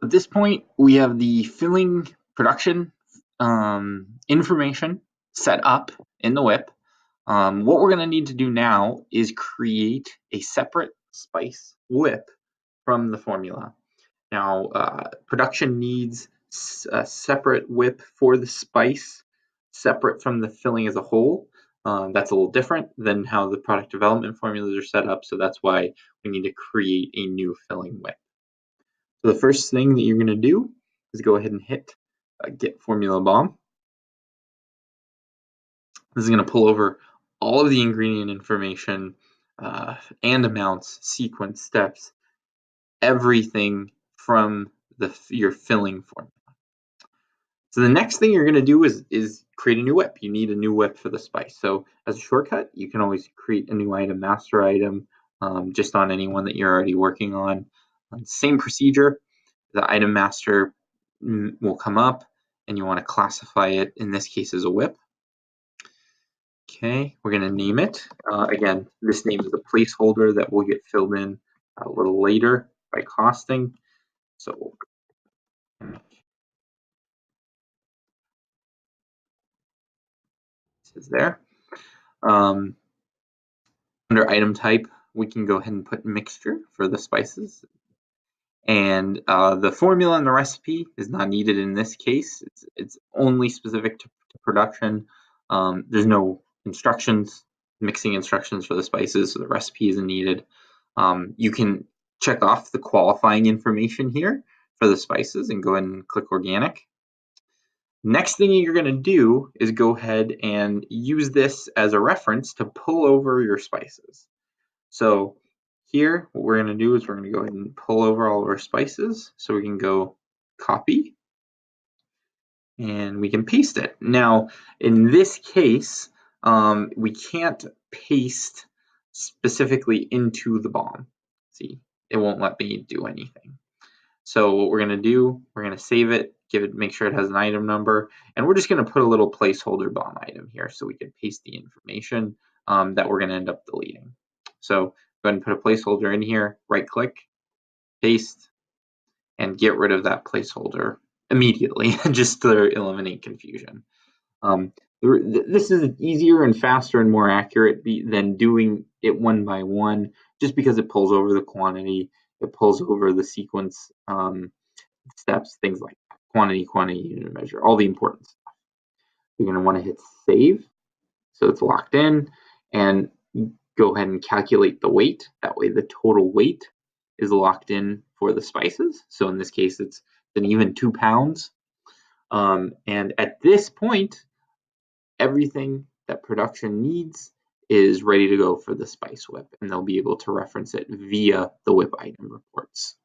At this point, we have the filling production information set up in the WIP. What we're going to need to do now is create a separate spice WIP from the formula. Now, production needs a separate WIP for the spice, separate from the filling as a whole. That's a little different than how the product development formulas are set up, so that's why we need to create a new filling WIP. So the first thing that you're going to do is go ahead and hit Get Formula Bomb. This is going to pull over all of the ingredient information and amounts, sequence, steps, everything from your filling formula. So the next thing you're going to do is create a new WIP. You need a new WIP for the spice. So as a shortcut, you can always create a new item, master item, just on any one that you're already working on. Same procedure. The item master will come up and you want to classify it, in this case, as a WIP. Okay, we're going to name it. Again, this name is a placeholder that will get filled in a little later by costing. So this is there. Under item type, we can go ahead and put mixture for the spices. And the formula in the recipe is not needed in this case. It's only specific to production. There's no instructions, mixing instructions for the spices, so the recipe isn't needed. You can check off the qualifying information here for the spices and go ahead and click organic. Next thing you're going to do is go ahead and use this as a reference to pull over your spices. So here, what we're going to do is we're going to go ahead and pull over all of our spices. So we can go copy and we can paste it. Now, in this case, we can't paste specifically into the bomb. See, it won't let me do anything. So what we're going to do, we're going to save it, make sure it has an item number, and we're just going to put a little placeholder bomb item here so we can paste the information that we're going to end up deleting. So go ahead and put a placeholder in here, right click, paste, and get rid of that placeholder immediately just to eliminate confusion. This is easier and faster and more accurate than doing it one by one, just because it pulls over the quantity, it pulls over the sequence steps, things like quantity, unit measure, all the important stuff. You're going to want to hit save so it's locked in, and go ahead and calculate the weight. That way the total weight is locked in for the spices. So in this case, it's an even 2 pounds. And at this point, everything that production needs is ready to go for the spice WIP, and they'll be able to reference it via the WIP item reports.